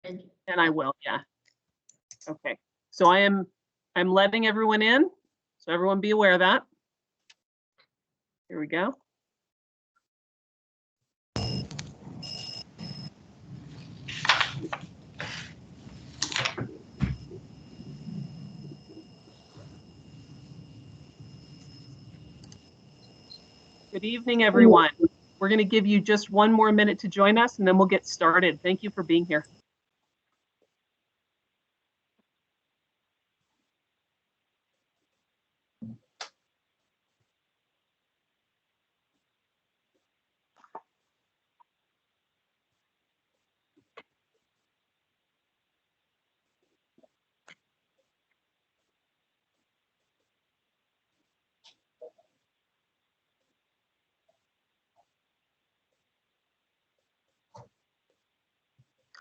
And I will, yeah. Okay, so I'm letting everyone in, so everyone be aware of that. Here we go. Good evening, everyone. We're going to give you just one more minute to join us, and then we'll get started. Thank you for being here.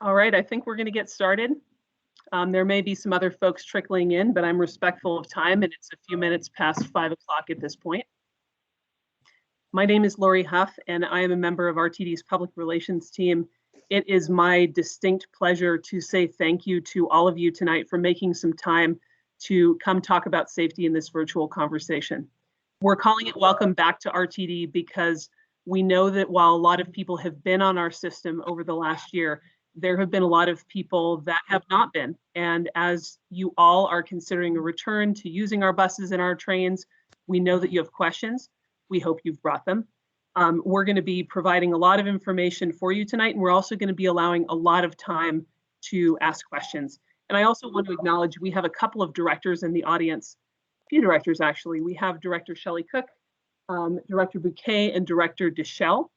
All right, I think we're going to get started. There may be some other folks trickling in, but I'm respectful of time, and it's a few minutes past 5 o'clock at this point. My name is Lori Huff, and I am a member of RTD's public relations team. It is my distinct pleasure to say thank you to all of you tonight for making some time to come talk about safety in this virtual conversation. We're calling it Welcome Back to RTD because we know that while a lot of people have been on our system over the last year, there have been a lot of people that have not been. And as you all are considering a return to using our buses and our trains, we know that you have questions. We hope you've brought them. We're going to be providing a lot of information for you tonight, and we're also going to be allowing a lot of time to ask questions. And I also want to acknowledge we have a couple of directors in the audience, a few directors actually. We have Director Shelley Cook, Director Bouquet, and Director Deschelle.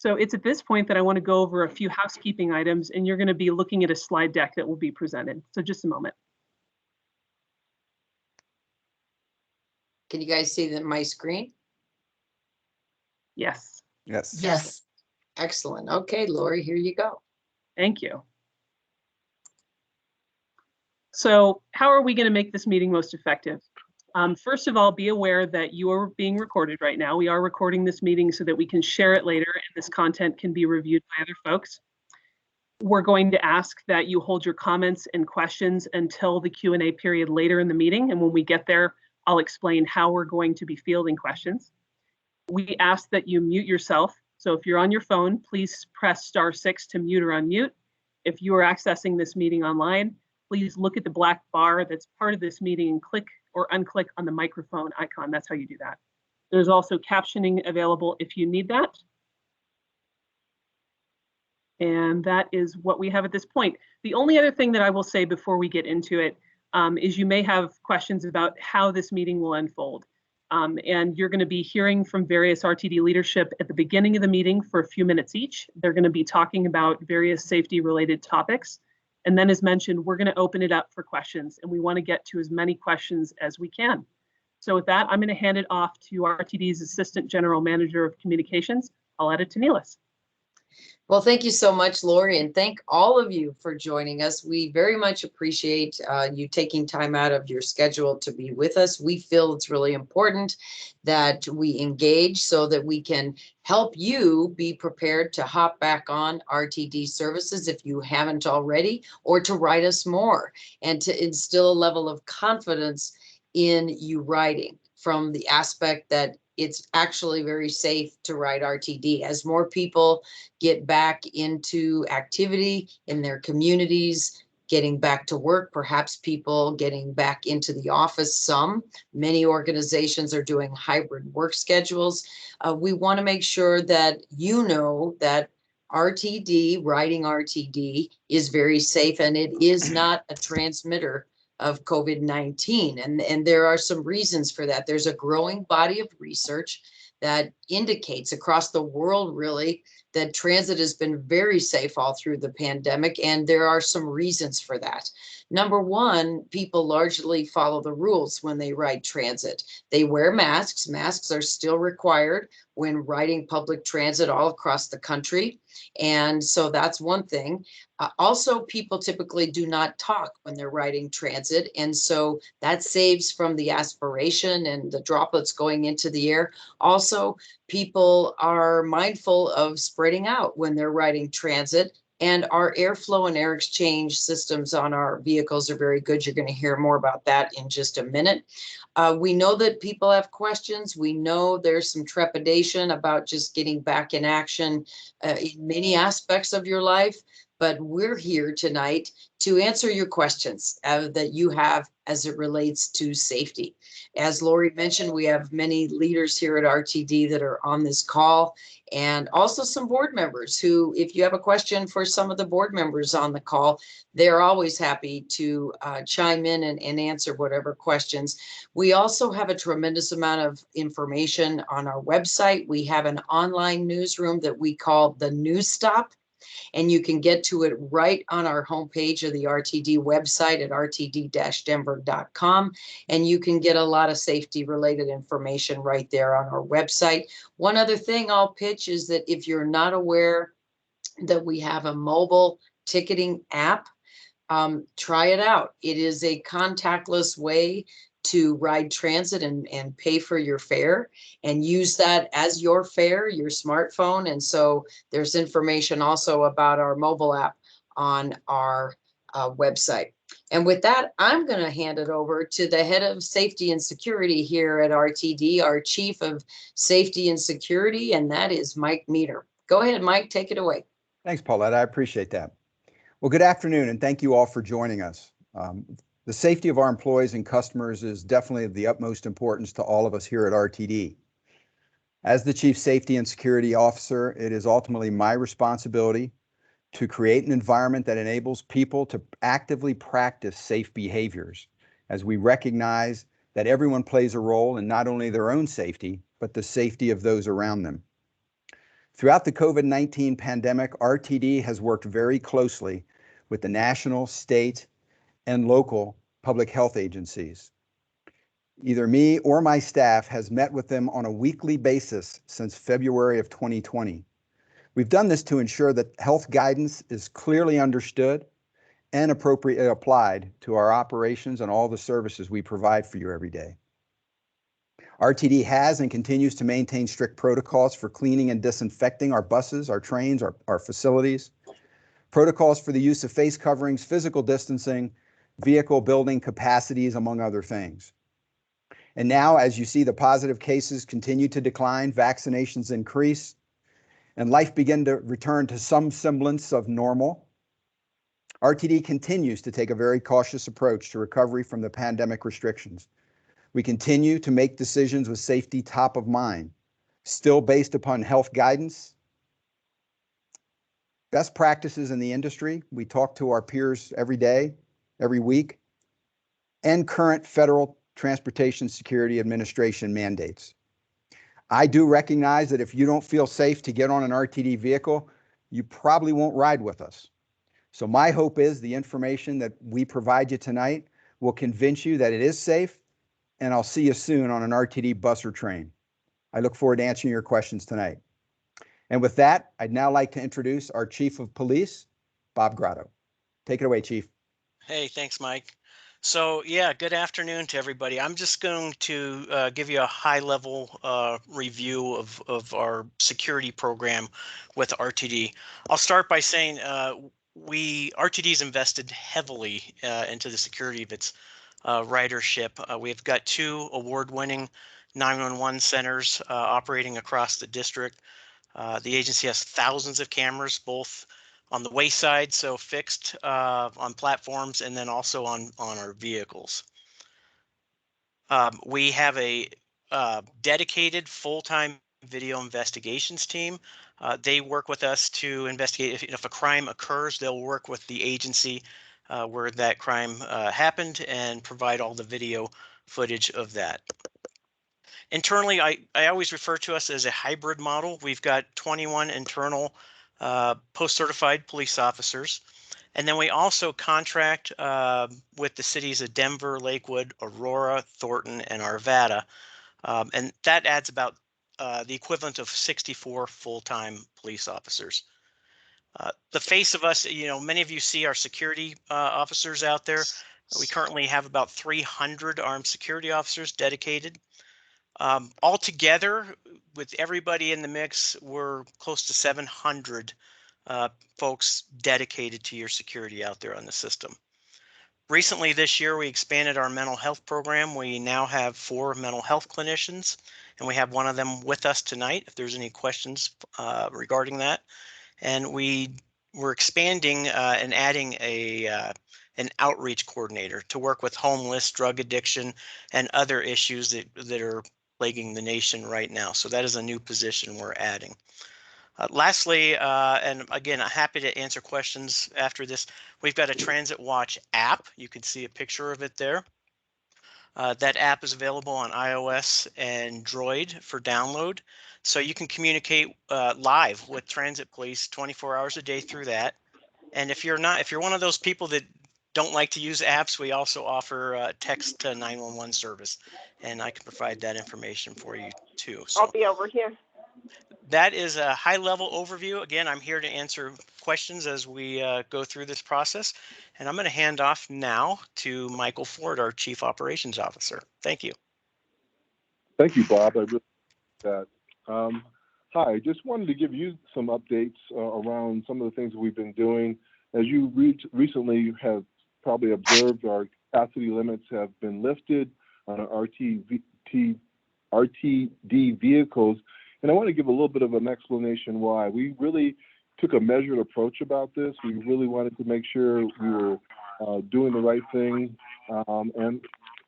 So it's at this point that I want to go over a few housekeeping items, and you're going to be looking at a slide deck that will be presented. So just a moment. Can you guys see my screen? Yes. Yes. Yes. Excellent. Okay, Lori, here you go. Thank you. So how are we going to make this meeting most effective? First of all, be aware that you are being recorded right now. We are recording this meeting so that we can share it later and this content can be reviewed by other folks. We're going to ask that you hold your comments and questions until the Q&A period later in the meeting. And when we get there, I'll explain how we're going to be fielding questions. We ask that you mute yourself. So if you're on your phone, please press *6 to mute or unmute. If you are accessing this meeting online, please look at the black bar that's part of this meeting and click or unclick on the microphone icon. That's how you do that. There's also captioning available if you need that. And that is what we have at this point. The only other thing that I will say before we get into it is you may have questions about how this meeting will unfold. And you're going to be hearing from various RTD leadership at the beginning of the meeting for a few minutes each. They're going to be talking about various safety related topics. And then as mentioned, we're going to open it up for questions, and we want to get to as many questions as we can. So with that, I'm going to hand it off to RTD's Assistant General Manager of Communications. I'll add it to Neelis. Well, thank you so much, Lori, and thank all of you for joining us. We very much appreciate you taking time out of your schedule to be with us. We feel it's really important that we engage so that we can help you be prepared to hop back on RTD services if you haven't already, or to write us more and to instill a level of confidence in you writing from the aspect that it's actually very safe to ride RTD. As more people get back into activity in their communities, getting back to work, perhaps people getting back into the office many organizations are doing hybrid work schedules. We want to make sure that you know that RTD, riding RTD, is very safe, and it is not a transmitter of COVID-19. And there are some reasons for that. There's a growing body of research that indicates across the world, really, that transit has been very safe all through the pandemic. And there are some reasons for that. Number one, people largely follow the rules when they ride transit. They wear masks. Masks are still required when riding public transit all across the country. And so that's one thing. Also, people typically do not talk when they're riding transit. And so that saves from the aspiration and the droplets going into the air. Also, people are mindful of spreading out when they're riding transit. And our airflow and air exchange systems on our vehicles are very good. You're going to hear more about that in just a minute. We know that people have questions. We know there's some trepidation about just getting back in action in many aspects of your life. But we're here tonight to answer your questions that you have as it relates to safety. As Lori mentioned, we have many leaders here at RTD that are on this call, and also some board members who, if you have a question for some of the board members on the call, they're always happy to chime in and answer whatever questions. We also have a tremendous amount of information on our website. We have an online newsroom that we call the News Stop, and you can get to it right on our homepage of the RTD website at rtd-denver.com. And you can get a lot of safety related information right there on our website. One other thing I'll pitch is that if you're not aware that we have a mobile ticketing app, try it out. It is a contactless way to ride transit and pay for your fare and use that as your fare, your smartphone. And so there's information also about our mobile app on our website. And with that, I'm going to hand it over to the head of safety and security here at RTD, our chief of safety and security, and that is Mike Meader. Go ahead, Mike, take it away. Thanks, Paulette. I appreciate that. Well, good afternoon, and thank you all for joining us. The safety of our employees and customers is definitely of the utmost importance to all of us here at RTD. As the Chief Safety and Security Officer, it is ultimately my responsibility to create an environment that enables people to actively practice safe behaviors, as we recognize that everyone plays a role in not only their own safety, but the safety of those around them. Throughout the COVID-19 pandemic, RTD has worked very closely with the national, state, and local public health agencies. Either me or my staff has met with them on a weekly basis since February of 2020. We've done this to ensure that health guidance is clearly understood and appropriately applied to our operations and all the services we provide for you every day. RTD has and continues to maintain strict protocols for cleaning and disinfecting our buses, our trains, our facilities, protocols for the use of face coverings, physical distancing, vehicle building capacities, among other things. And now, as you see the positive cases continue to decline, vaccinations increase, and life begin to return to some semblance of normal, RTD continues to take a very cautious approach to recovery from the pandemic restrictions. We continue to make decisions with safety top of mind, still based upon health guidance, best practices in the industry. We talk to our peers every day, every week, and current Federal Transportation Security Administration mandates. I do recognize that if you don't feel safe to get on an RTD vehicle, you probably won't ride with us. So my hope is the information that we provide you tonight will convince you that it is safe, and I'll see you soon on an RTD bus or train. I look forward to answering your questions tonight. And with that, I'd now like to introduce our Chief of Police, Bob Grotto. Take it away, Chief. Hey, thanks, Mike. So yeah, good afternoon to everybody. I'm just going to give you a high-level review of our security program with RTD. I'll start by saying RTD's invested heavily into the security of its ridership. We've got 2 award-winning 911 centers operating across the district. The agency has thousands of cameras, both on the wayside, so fixed on platforms, and then also on our vehicles. We have a dedicated full-time video investigations team. They work with us to investigate if a crime occurs. They'll work with the agency where that crime happened and provide all the video footage of that. Internally, I always refer to us as a hybrid model. We've got 21 internal post-certified police officers. And then we also contract with the cities of Denver, Lakewood, Aurora, Thornton, and Arvada. And that adds about the equivalent of 64 full-time police officers. The face of us, many of you see our security officers out there. We currently have about 300 armed security officers dedicated. Altogether, with everybody in the mix, we're close to 700 folks dedicated to your security out there on the system. Recently this year, we expanded our mental health program. We now have 4 mental health clinicians, and we have one of them with us tonight if there's any questions regarding that. And we're expanding and adding an outreach coordinator to work with homeless, drug addiction, and other issues that are plaguing the nation right now. So that is a new position we're adding. Lastly, and again, I'm happy to answer questions after this, we've got a Transit Watch app. You can see a picture of it there. That app is available on iOS and Android for download. So you can communicate live with Transit Police 24 hours a day through that. And if you're one of those people that don't like to use apps, we also offer text to 911 service, and I can provide that information for you too. So I'll be over here. that is a high-level overview. Again, I'm here to answer questions as we go through this process. And I'm going to hand off now to Michael Ford, our Chief Operations Officer. Thank you. Thank you, Bob. I really appreciate that. Hi, I just wanted to give you some updates around some of the things we've been doing. As you recently have probably observed, our capacity limits have been lifted on our RTD vehicles. And I want to give a little bit of an explanation why. We really took a measured approach about this. We really wanted to make sure we were doing the right thing. And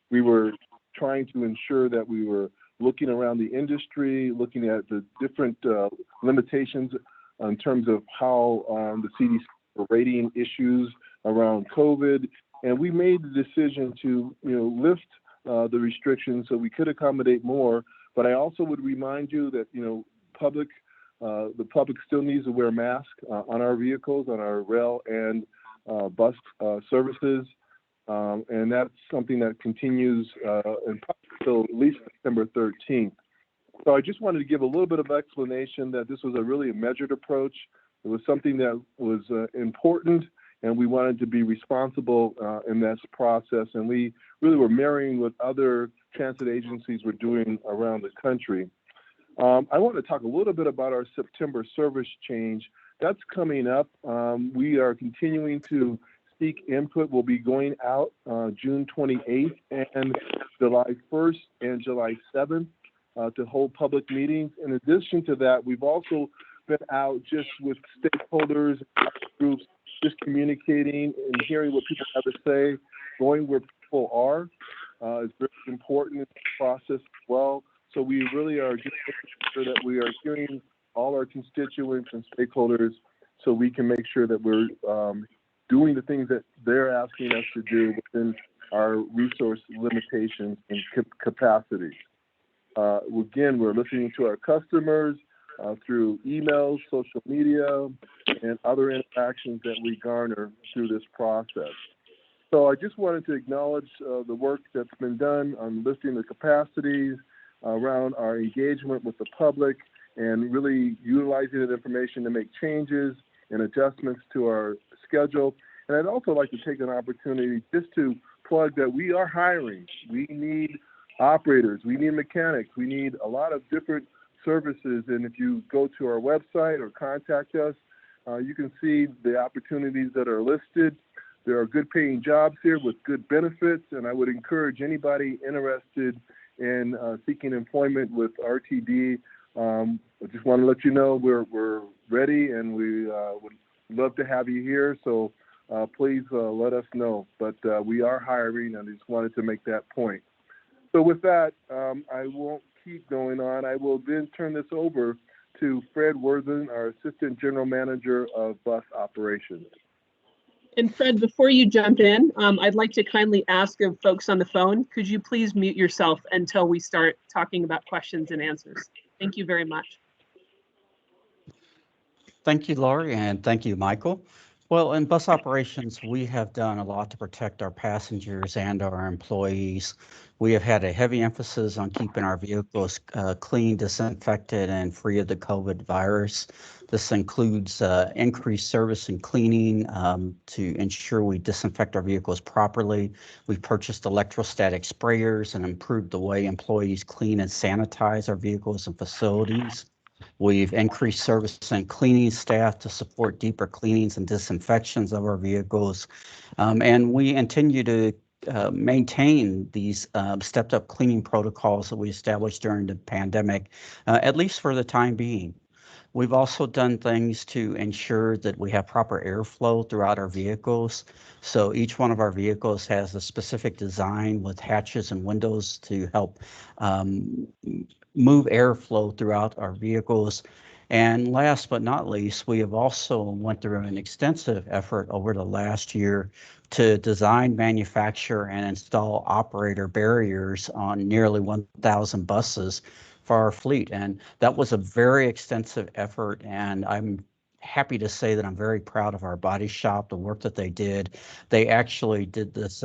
we were trying to ensure that we were looking around the industry, looking at the different limitations in terms of how the CDC were rating issues around COVID. And we made the decision to, lift the restrictions so we could accommodate more. But I also would remind you that, the public still needs to wear masks on our vehicles, on our rail and bus services. And that's something that continues until at least September 13th. So I just wanted to give a little bit of explanation that this was a really measured approach. It was something that was important, and we wanted to be responsible in this process. And we really were marrying what other transit agencies were doing around the country. I want to talk a little bit about our September service change. That's coming up. We are continuing to seek input. We'll be going out June 28th and July 1st and July 7th to hold public meetings. In addition to that, we've also been out just with stakeholders, groups, just communicating and hearing what people have to say, going where people are is very important in the process as well. So we really are just making sure that we are hearing all our constituents and stakeholders so we can make sure that we're doing the things that they're asking us to do within our resource limitations and capacity. Again, we're listening to our customers through emails, social media, and other interactions that we garner through this process. So I just wanted to acknowledge the work that's been done on lifting the capacities around our engagement with the public and really utilizing that information to make changes and adjustments to our schedule. And I'd also like to take an opportunity just to plug that we are hiring. We need operators, we need mechanics, we need a lot of different services. And if you go to our website or contact us, you can see the opportunities that are listed. There are good paying jobs here with good benefits, and I would encourage anybody interested in seeking employment with RTD. I just want to let you know we're ready, and we would love to have you here. So please let us know. But we are hiring, and I just wanted to make that point. So with that, I won't keep going on. I will then turn this over to Fred Worthen, our Assistant General Manager of Bus Operations. And Fred, before you jump in, I'd like to kindly ask of folks on the phone, could you please mute yourself until we start talking about questions and answers? Thank you very much. Thank you, Lori, and thank you, Michael. Well, in bus operations, we have done a lot to protect our passengers and our employees. We have had a heavy emphasis on keeping our vehicles clean, disinfected, and free of the COVID virus. This includes increased service and cleaning to ensure we disinfect our vehicles properly. We've purchased electrostatic sprayers and improved the way employees clean and sanitize our vehicles and facilities. We've increased service and cleaning staff to support deeper cleanings and disinfections of our vehicles. And we continue to maintain these stepped up cleaning protocols that we established during the pandemic, at least for the time being. We've also done things to ensure that we have proper airflow throughout our vehicles. So each one of our vehicles has a specific design with hatches and windows to help move airflow throughout our vehicles. And last but not least, we have also went through an extensive effort over the last year to design, manufacture, and install operator barriers on nearly 1,000 buses for our fleet. And that was a very extensive effort, and I'm happy to say that I'm very proud of our body shop, the work that they did. They actually did this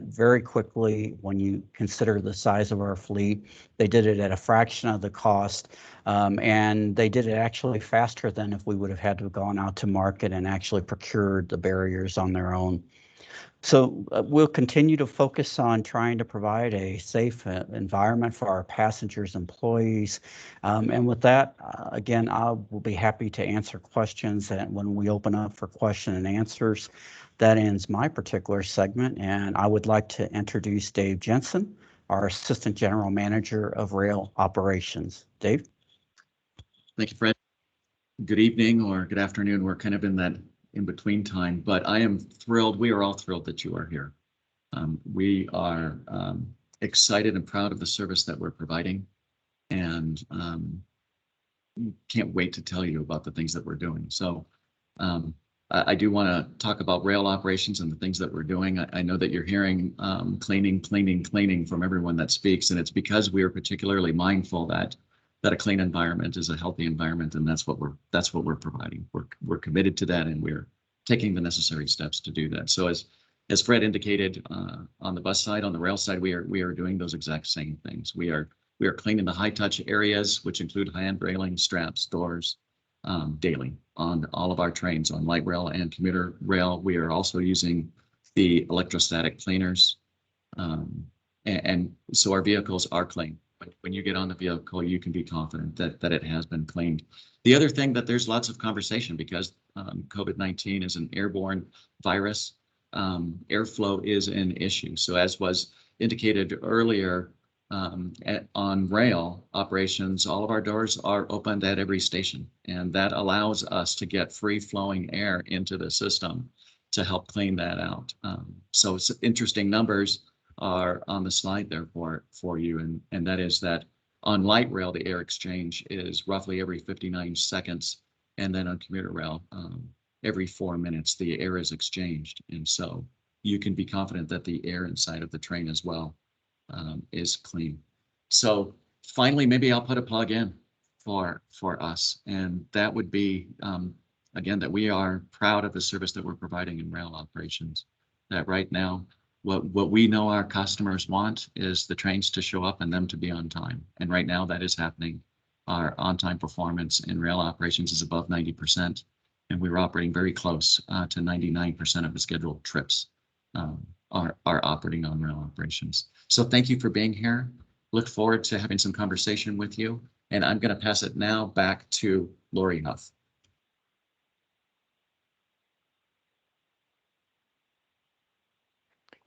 very quickly when you consider the size of our fleet. They did it at a fraction of the cost, and they did it actually faster than if we would have had to have gone out to market and actually procured the barriers on their own. So we'll continue to focus on trying to provide a safe environment for our passengers, employees. And with that, again, I will be happy to answer questions when we open up for question and answers. That ends my particular segment, and I would like to introduce Dave Jensen, our Assistant General Manager of Rail Operations. Dave? Thank you, Fred. Good evening or good afternoon. We're kind of in that in-between time, but I am thrilled. We are all thrilled that you are here. We are excited and proud of the service that we're providing, and can't wait to tell you about the things that we're doing. So I do want to talk about rail operations and the things that we're doing. I know that you're hearing cleaning from everyone that speaks, and it's because we are particularly mindful that a clean environment is a healthy environment, and that's what we're providing. We're committed to that, and we're taking the necessary steps to do that. So as Fred indicated, on the bus side, on the rail side, we are doing those exact same things. We are cleaning the high touch areas, which include hand railing, straps, doors, daily on all of our trains, on light rail and commuter rail. We are also using the electrostatic cleaners, and so our vehicles are clean. When you get on the vehicle, you can be confident that it has been cleaned. The other thing that there's lots of conversation because COVID-19 is an airborne virus. Airflow is an issue. So as was indicated earlier, on rail operations, all of our doors are opened at every station, and that allows us to get free flowing air into the system to help clean that out. So it's interesting numbers are on the slide there for you, and that is that on light rail, the air exchange is roughly every 59 seconds, and then on commuter rail, every 4 minutes, the air is exchanged. And so you can be confident that the air inside of the train as well is clean. So finally, maybe I'll put a plug in for us, and that would be, again, that we are proud of the service that we're providing in rail operations, that right now, what we know our customers want is the trains to show up and them to be on time. And right now that is happening. Our on-time performance in rail operations is above 90%, and we're operating very close to 99% of the scheduled trips are operating on rail operations. So thank you for being here. Look forward to having some conversation with you. And I'm going to pass it now back to Lori Huff.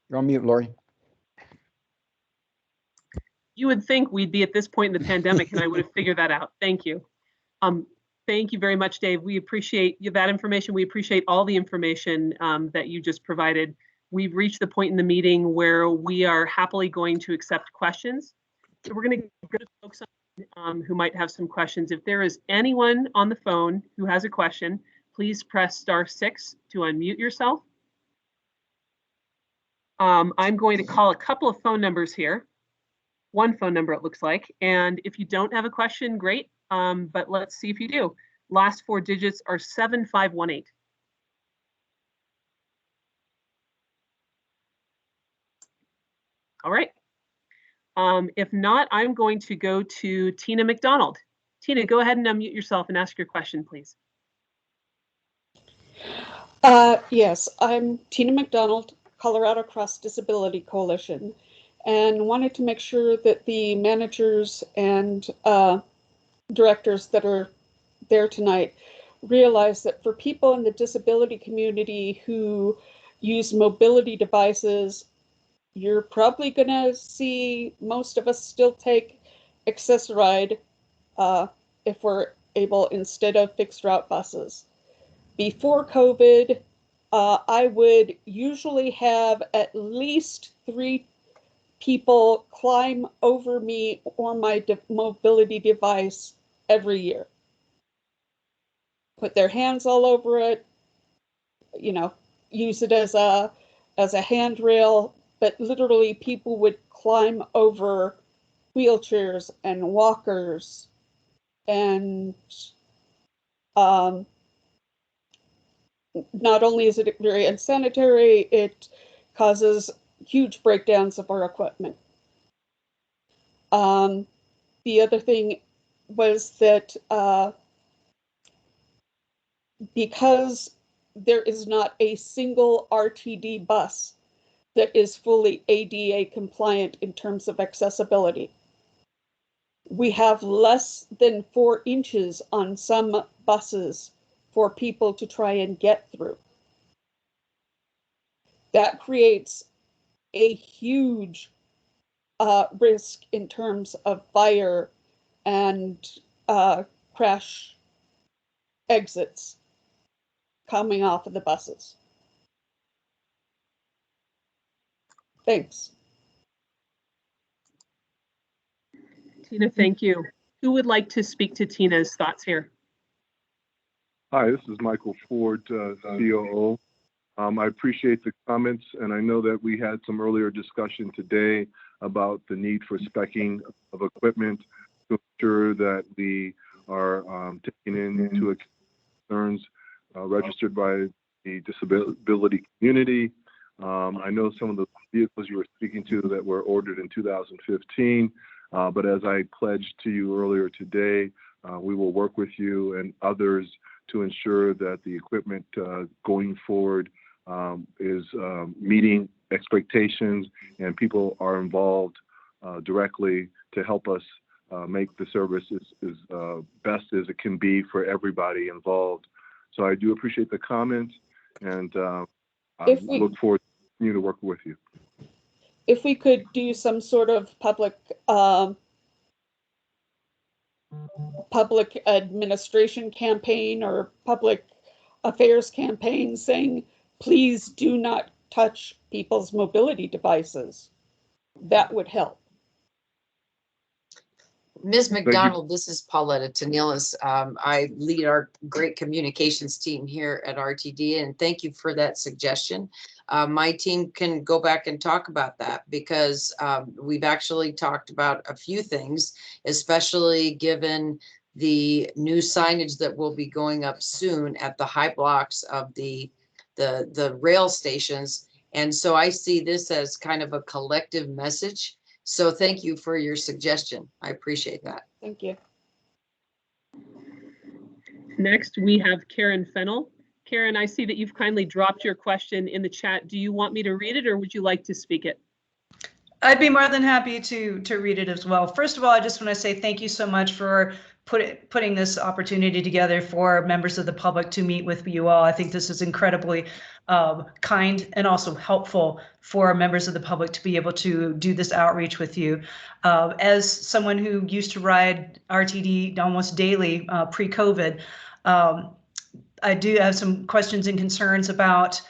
You're on mute, Lori. You would think we'd be at this point in the pandemic and I would have figured that out. Thank you. Thank you very much, Dave. We appreciate that information. We appreciate all the information that you just provided. We've reached the point in the meeting where we are happily going to accept questions. So we're going to go to folks who might have some questions. If there is anyone on the phone who has a question, please press *6 to unmute yourself. I'm going to call a couple of phone numbers here. One phone number, it looks like. And if you don't have a question, great. But let's see if you do. Last 4 digits are 7518. All right. If not, I'm going to go to Tina McDonald. Tina, go ahead and unmute yourself and ask your question, please. Yes, I'm Tina McDonald, Colorado Cross Disability Coalition, and wanted to make sure that the managers and directors that are there tonight realize that for people in the disability community who use mobility devices, you're probably going to see most of us still take Access-a-Ride if we're able, instead of fixed route buses. Before COVID, I would usually have at least 3 people climb over me or my mobility device every year. Put their hands all over it, you know, use it as a handrail, but literally people would climb over wheelchairs and walkers, and not only is it very unsanitary, it causes huge breakdowns of our equipment. The other thing was that because there is not a single RTD bus that is fully ADA compliant in terms of accessibility. We have less than 4 inches on some buses for people to try and get through. That creates a huge risk in terms of fire and crash exits coming off of the buses. Thanks. Tina, thank you. Who would like to speak to Tina's thoughts here? Hi, this is Michael Ford, COO. I appreciate the comments, and I know that we had some earlier discussion today about the need for speccing of equipment to ensure that we are taking into account concerns registered by the disability community. I know some of the vehicles you were speaking to that were ordered in 2015, but as I pledged to you earlier today, we will work with you and others to ensure that the equipment going forward is meeting expectations, and people are involved directly to help us make the service as best as it can be for everybody involved. So I do appreciate the comments, and I look forward to continue to work with you. If we could do some sort of public administration campaign or public affairs campaign saying, please do not touch people's mobility devices, that would help. Ms. McDonald, this is Pauletta Tanelis. I lead our great communications team here at RTD, and thank you for that suggestion. My team can go back and talk about that because we've actually talked about a few things, especially given the new signage that will be going up soon at the high blocks of the rail stations. And so I see this as kind of a collective message. So thank you for your suggestion. I appreciate that. Thank you. Next, we have Karen Fennell. Karen, I see that you've kindly dropped your question in the chat. Do you want me to read it, or would you like to speak it? I'd be more than happy to read it as well. First of all, I just want to say thank you so much for putting this opportunity together for members of the public to meet with you all. I think this is incredibly kind and also helpful for members of the public to be able to do this outreach with you. As someone who used to ride RTD almost daily pre-COVID, I do have some questions and concerns about,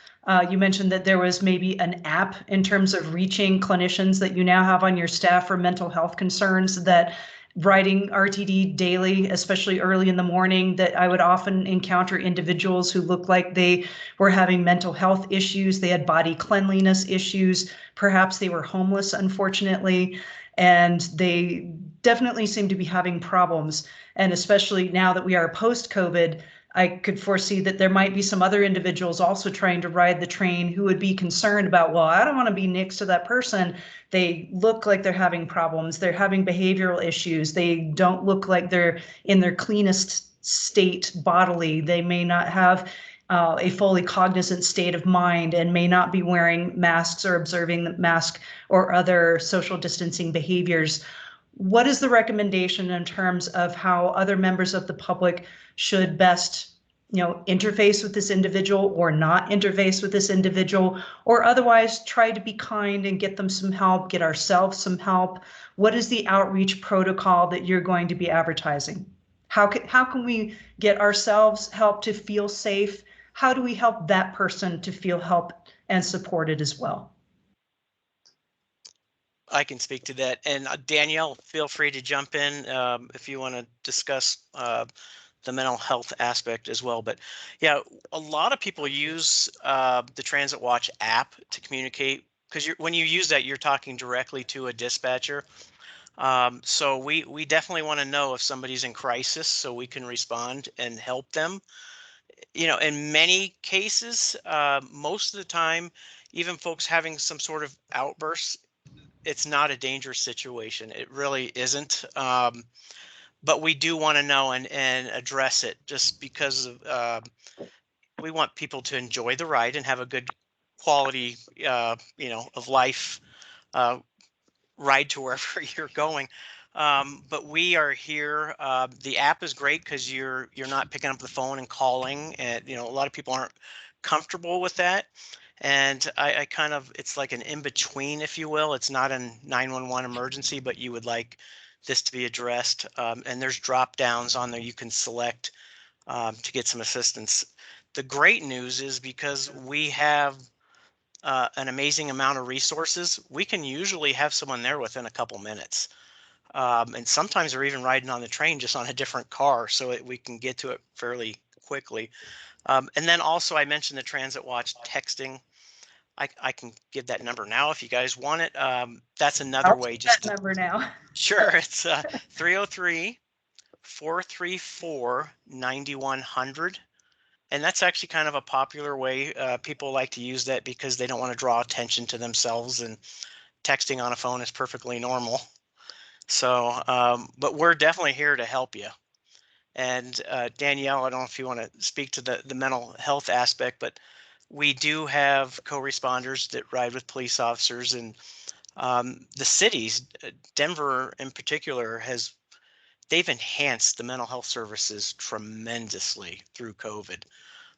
you mentioned that there was maybe an app in terms of reaching clinicians that you now have on your staff for mental health concerns, that riding RTD daily, especially early in the morning, that I would often encounter individuals who looked like they were having mental health issues. They had body cleanliness issues. Perhaps they were homeless, unfortunately, and they definitely seem to be having problems. And especially now that we are post-COVID, I could foresee that there might be some other individuals also trying to ride the train who would be concerned about, well, I don't want to be next to that person. They look like they're having problems. They're having behavioral issues. They don't look like they're in their cleanest state bodily. They may not have a fully cognizant state of mind and may not be wearing masks or observing the mask or other social distancing behaviors. what is the recommendation in terms of how other members of the public should best, interface with this individual or not interface with this individual, or otherwise try to be kind and get them some help, get ourselves some help? What is the outreach protocol that you're going to be advertising? How can we get ourselves help to feel safe? How do we help that person to feel helped and supported as well? I can speak to that. And Danielle, feel free to jump in if you want to discuss the mental health aspect as well. But yeah, a lot of people use the Transit Watch app to communicate, because when you use that, you're talking directly to a dispatcher. So we definitely want to know if somebody's in crisis so we can respond and help them. In many cases, most of the time, even folks having some sort of outbursts, it's not a dangerous situation. It really isn't. But we do want to know and address it, just because of, we want people to enjoy the ride and have a good quality, of life ride to wherever you're going. But we are here. The app is great because you're not picking up the phone and calling, and a lot of people aren't comfortable with that. And I kind of, it's like an in between, if you will. It's not a 911 emergency, but you would like this to be addressed. And there's drop downs on there you can select to get some assistance. The great news is, because we have an amazing amount of resources, we can usually have someone there within a couple minutes. And sometimes they're even riding on the train, just on a different car, so we can get to it fairly quickly. And then also, I mentioned the Transit Watch texting. I can give that number now if you guys want it. That's another way. Just that number now. Sure. It's 303-434-9100. And that's actually kind of a popular way. People like to use that because they don't want to draw attention to themselves, and texting on a phone is perfectly normal. So, but we're definitely here to help you. And Danielle, I don't know if you want to speak to the mental health aspect, but we do have co-responders that ride with police officers, and the cities, Denver in particular, they've enhanced the mental health services tremendously through COVID.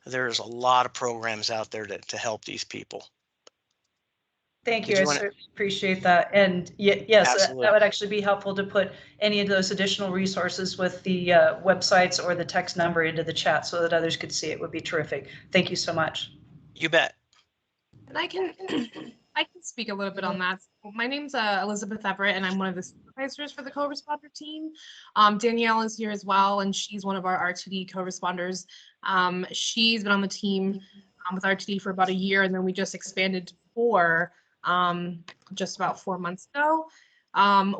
There's a lot of programs out there to help these people. Thank you. I certainly appreciate that. And yes, that would actually be helpful to put any of those additional resources with the websites or the text number into the chat so that others could see it. Would be terrific. Thank you so much. You bet. And I can speak a little bit on that. My name's Elizabeth Everett, and I'm one of the supervisors for the co-responder team. Danielle is here as well, and she's one of our RTD co-responders. She's been on the team with RTD for about a year, and then we just expanded to 4 just about 4 months ago.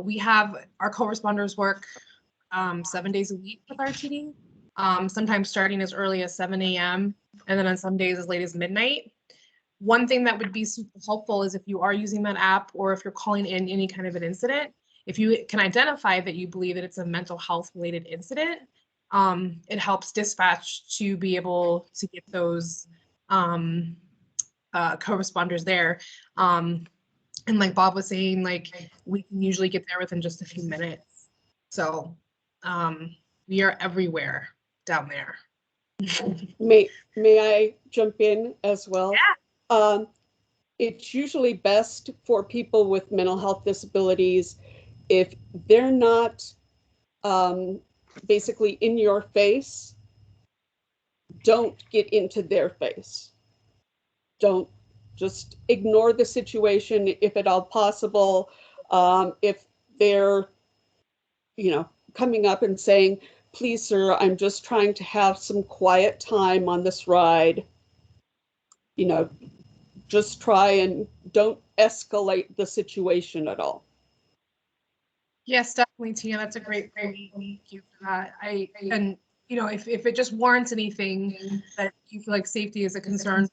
We have our co-responders work 7 days a week with RTD, sometimes starting as early as 7 a.m. and then on some days as late as midnight. One thing that would be super helpful is if you are using that app, or if you're calling in any kind of an incident, if you can identify that you believe that it's a mental health related incident, it helps dispatch to be able to get those co-responders there. And like Bob was saying, like, we can usually get there within just a few minutes. So we are everywhere down there. May I jump in as well? Yeah. It's usually best for people with mental health disabilities if they're not basically in your face. Don't get into their face. Don't, just ignore the situation if at all possible. If they're, coming up and saying, "Please, sir, I'm just trying to have some quiet time on this ride," just try and don't escalate the situation at all. Yes, definitely, Tina. That's a great point. Thank you for that. And if it just warrants anything that you feel like safety is a concern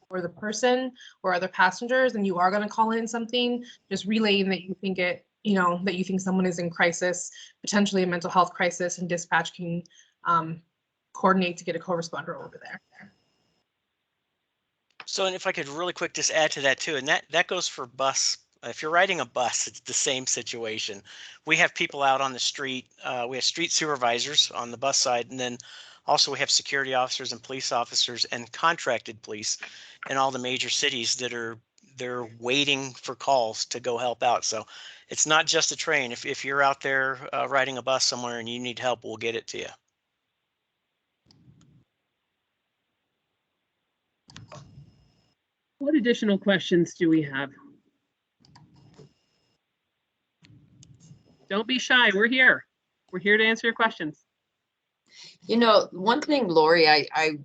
for the person or other passengers, and you are going to call in something, just relaying that you think that you think someone is in crisis, potentially a mental health crisis, and dispatch can coordinate to get a co-responder over there. So, and if I could really quick just add to that too, and that goes for bus If you're riding a bus, it's the same situation. We have people out on the street. We have street supervisors on the bus side, and then also we have security officers and police officers and contracted police in all the major cities that they're waiting for calls to go help out. So it's not just a train. If you're out there riding a bus somewhere and you need help, we'll get it to you. What additional questions do we have? Don't be shy. We're here. We're here to answer your questions. You know, one thing, Lori, I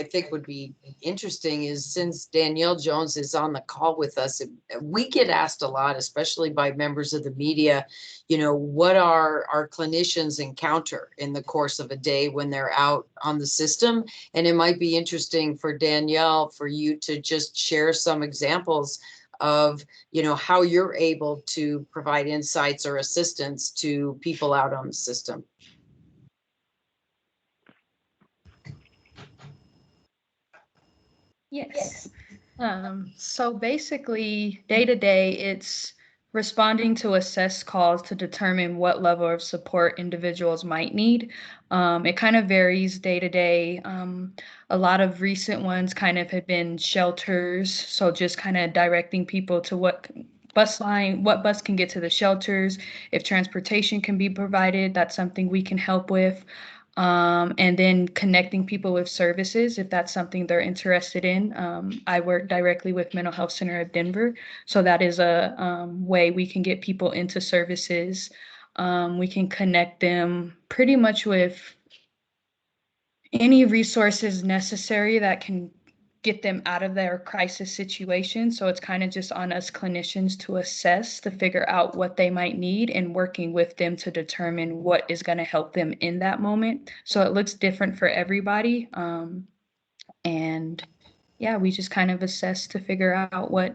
think would be interesting is, since Danielle Jones is on the call with us, we get asked a lot, especially by members of the media, you know, what our clinicians encounter in the course of a day when they're out on the system. And it might be interesting for Danielle, for you to just share some examples of, you know, how you're able to provide insights or assistance to people out on the system. Yes. So basically, day to day, it's responding to assessed calls to determine what level of support individuals might need. It kind of varies day to day. A lot of recent ones kind of have been shelters. So just kind of directing people to what bus can get to the shelters. If transportation can be provided, that's something we can help with. And then connecting people with services, if that's something they're interested in. I work directly with Mental Health Center of Denver, so that is a way we can get people into services. We can connect them pretty much with any resources necessary that can get them out of their crisis situation. So it's kind of just on us clinicians to assess, to figure out what they might need, and working with them to determine what is going to help them in that moment. So it looks different for everybody. And yeah, we just kind of assess to figure out what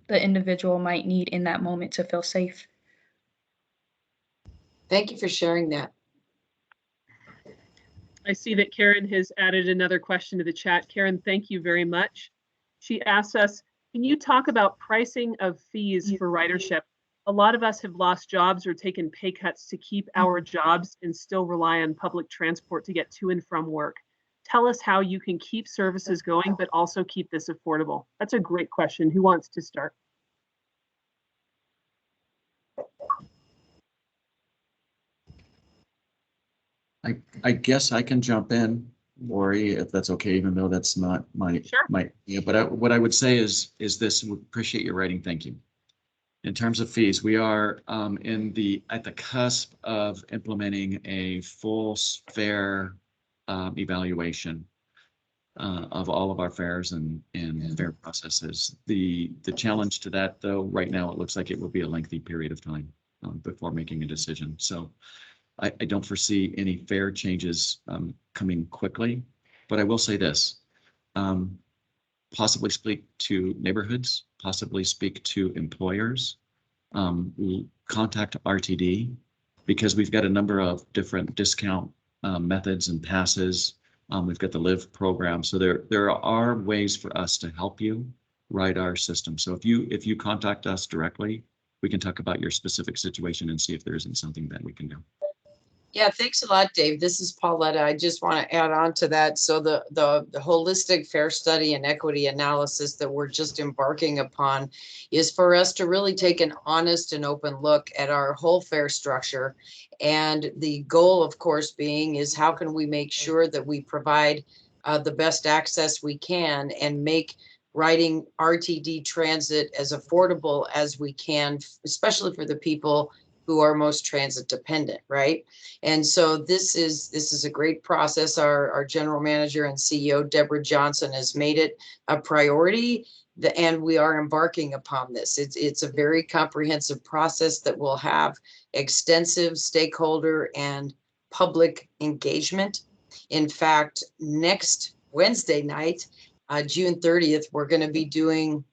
the individual might need in that moment to feel safe. Thank you for sharing that. I see that Karen has added another question to the chat. Karen, thank you very much. She asks us, can you talk about pricing of fees for ridership? A lot of us have lost jobs or taken pay cuts to keep our jobs and still rely on public transport to get to and from work. Tell us how you can keep services going, but also keep this affordable. That's a great question. Who wants to start? I guess I can jump in, Lori, if that's okay, even though that's not my, yeah, but what I would say is this: we appreciate your writing. Thank you. In terms of fees, we are at the cusp of implementing a full fare evaluation of all of our fares and fare processes. The challenge to that, though, right now, it looks like it will be a lengthy period of time before making a decision. So I don't foresee any fare changes coming quickly, but I will say this: possibly speak to neighborhoods, possibly speak to employers, contact RTD, because we've got a number of different discount methods and passes. We've got the Live program, so there are ways for us to help you ride our system. So if you contact us directly, we can talk about your specific situation and see if there isn't something that we can do. Yeah, thanks a lot, Dave. This is Pauletta. I just want to add on to that. So the holistic fare study and equity analysis that we're just embarking upon is for us to really take an honest and open look at our whole fare structure. And the goal, of course, being is how can we make sure that we provide the best access we can and make riding RTD transit as affordable as we can, especially for the people who are most transit dependent, right? And so this is a great process. Our general manager and CEO, Deborah Johnson, has made it a priority, and we are embarking upon this. It's a very comprehensive process that will have extensive stakeholder and public engagement. In fact, next Wednesday night, June 30th, we're going to be doing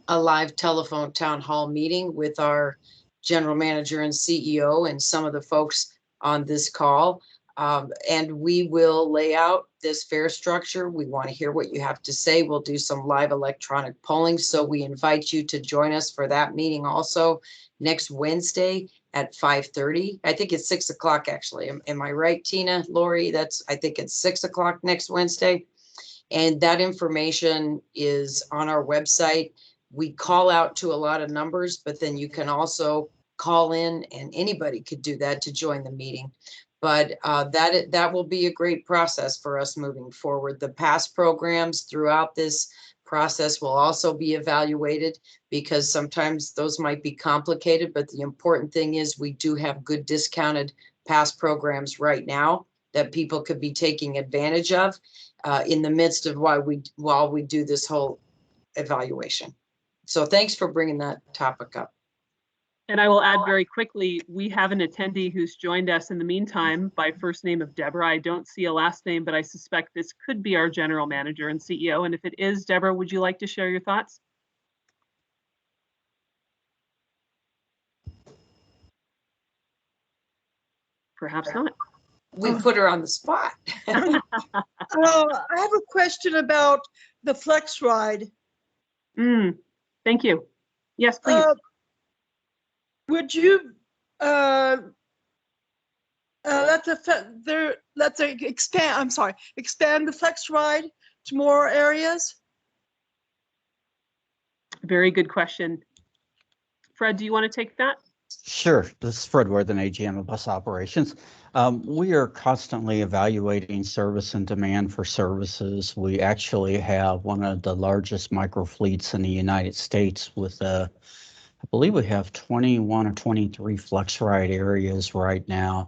a live telephone town hall meeting with our general manager and CEO and some of the folks on this call And we will lay out this fare structure. We want to hear what you have to say. We'll do some live electronic polling. So we invite you to join us for that meeting also next Wednesday at 5:30. I think it's 6 o'clock actually. Am I right, Tina, Lori? I think it's 6 o'clock next Wednesday. And that information is on our website. We call out to a lot of numbers, but then you can also call in, and anybody could do that to join the meeting. But that will be a great process for us moving forward. The past programs throughout this process will also be evaluated, because sometimes those might be complicated, but the important thing is we do have good discounted past programs right now that people could be taking advantage of in the midst of while we do this whole evaluation. So thanks for bringing that topic up. And I will add very quickly, we have an attendee who's joined us in the meantime by first name of Deborah. I don't see a last name, but I suspect this could be our general manager and CEO. And if it is, Deborah, would you like to share your thoughts? Perhaps not. We put her on the spot. I have a question about the Flex Ride. Thank you. Yes, please. Would you expand the Flex Ride to more areas? Very good question. Fred, do you want to take that? Sure. This is Fred Worthen, AGM of Bus Operations. We are constantly evaluating service and demand for services. We actually have one of the largest micro fleets in the United States with I believe we have 21 or 23 flex ride areas right now.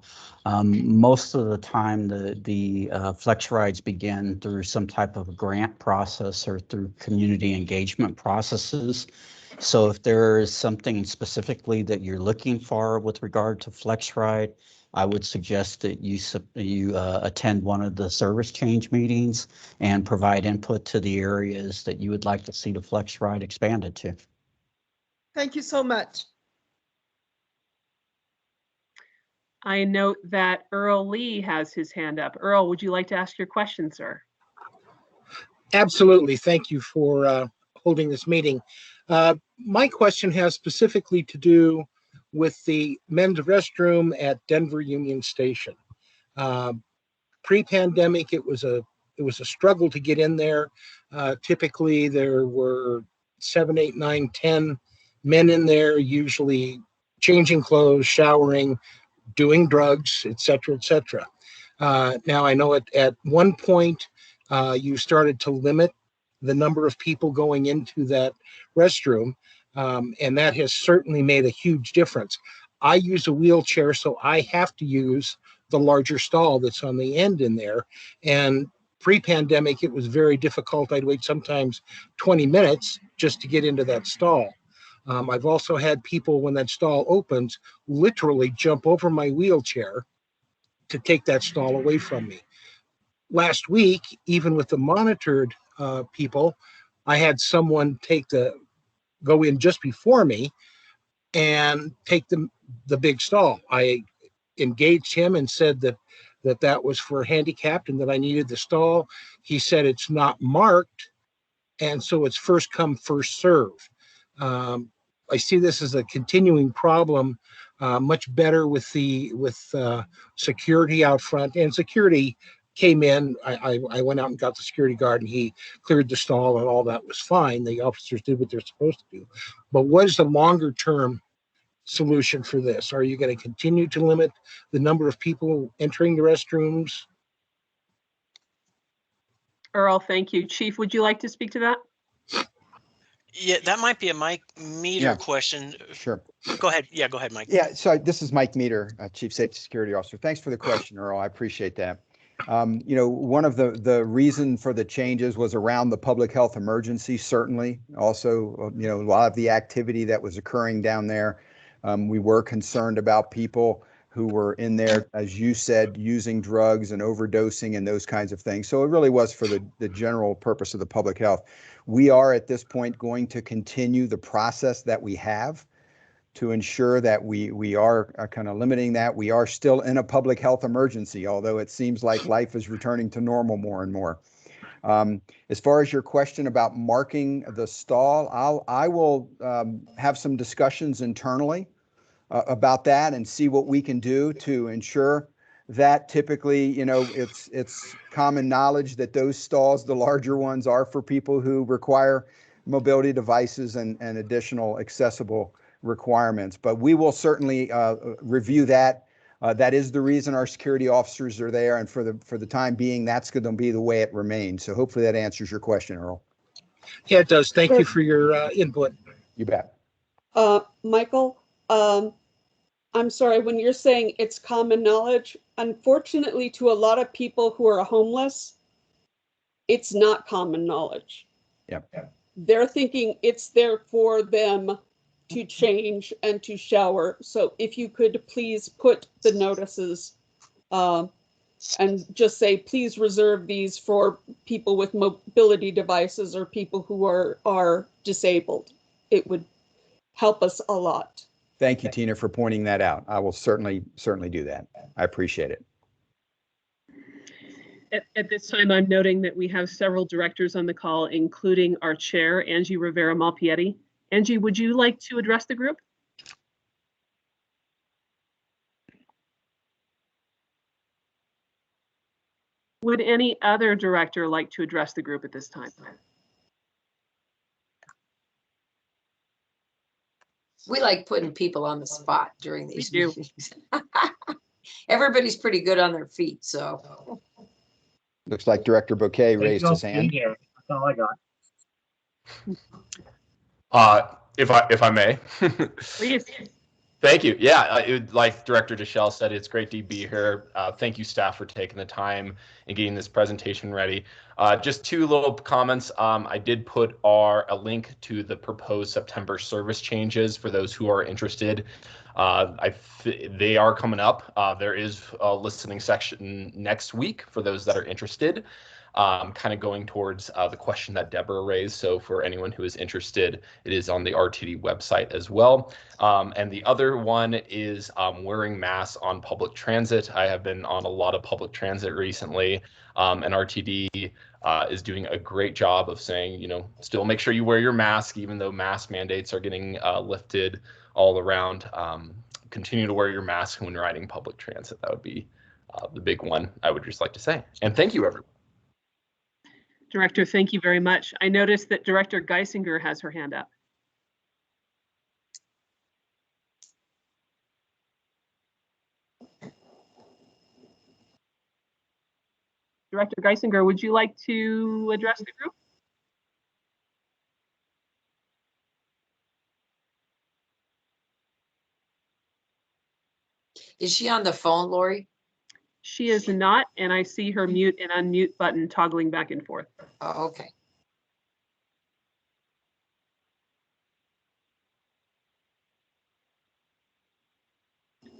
Most of the time, the flex rides begin through some type of a grant process or through community engagement processes. So if there is something specifically that you're looking for with regard to flex ride, I would suggest that you attend one of the service change meetings and provide input to the areas that you would like to see the flex ride expanded to. Thank you so much. I note that Earl Lee has his hand up. Earl, would you like to ask your question, sir? Absolutely. Thank you for holding this meeting. My question has specifically to do with the men's restroom at Denver Union Station. Pre-pandemic, it was a struggle to get in there. Typically, there were 7, 8, 9, 10 men in there, usually changing clothes, showering, doing drugs, et cetera, et cetera. Now, I know at one point, you started to limit the number of people going into that restroom, and that has certainly made a huge difference. I use a wheelchair, so I have to use the larger stall that's on the end in there. And pre-pandemic, it was very difficult. I'd wait sometimes 20 minutes just to get into that stall. I've also had people, when that stall opens, literally jump over my wheelchair to take that stall away from me. Last week, even with the monitored people, I had someone go in just before me and take the big stall. I engaged him and said that was for handicapped and that I needed the stall. He said it's not marked, and so it's first come, first serve. I see this as a continuing problem, much better with security out front. And security came in. I went out and got the security guard, and he cleared the stall, and all that was fine. The officers did what they're supposed to do. But what is the longer term solution for this? Are you going to continue to limit the number of people entering the restrooms? Earl, thank you. Chief, would you like to speak to that? Yeah, that might be a Mike Meader question. Sure. Go ahead. Yeah, go ahead, Mike. Yeah, so this is Mike Meader, Chief Safety Security Officer. Thanks for the question, Earl. I appreciate that. One of the reason for the changes was around the public health emergency, certainly. Also, a lot of the activity that was occurring down there. We were concerned about people who were in there, as you said, using drugs and overdosing and those kinds of things. So it really was for the general purpose of the public health. We are at this point going to continue the process that we have to ensure that we are kind of limiting that. We are still in a public health emergency, although it seems like life is returning to normal more and more. As far as your question about marking the stall, I will have some discussions internally about that and see what we can do to ensure that. Typically, you know, it's common knowledge that those stalls, the larger ones, are for people who require mobility devices and additional accessible requirements. But we will certainly review that. That is the reason our security officers are there, and for the time being, that's going to be the way it remains. So hopefully that answers your question, Earl. Yeah, it does. Thank you for your input. You bet. Michael, I'm sorry, when you're saying it's common knowledge, unfortunately, to a lot of people who are homeless, it's not common knowledge. Yep. They're thinking it's there for them to change and to shower. So if you could please put the notices and just say, please reserve these for people with mobility devices or people who are disabled, it would help us a lot. Thank you, Tina, for pointing that out. I will certainly do that. I appreciate it. At this time, I'm noting that we have several directors on the call, including our chair, Angie Rivera-Malpietti. Angie, would you like to address the group? Would any other director like to address the group at this time? We like putting people on the spot during these We do. meetings. Everybody's pretty good on their feet, so. Looks like Director Bouquet raised his hand. That's all I got. If I may. Please. Thank you. Yeah, like Director Deschelle said, it's great to be here. Thank you, staff, for taking the time and getting this presentation ready. Just two little comments. I did put a link to the proposed September service changes for those who are interested. They are coming up. There is a listening section next week for those that are interested. Kind of going towards the question that Deborah raised. So for anyone who is interested, it is on the RTD website as well. And the other one is wearing masks on public transit. I have been on a lot of public transit recently, and RTD is doing a great job of saying, you know, still make sure you wear your mask, even though mask mandates are getting lifted all around. Continue to wear your mask when riding public transit. That would be the big one I would just like to say. And thank you, everyone. Director, thank you very much. I noticed that Director Geisinger has her hand up. Director Geisinger, would you like to address the group? Is she on the phone, Lori? She is not, and I see her mute and unmute button toggling back and forth. Oh, okay.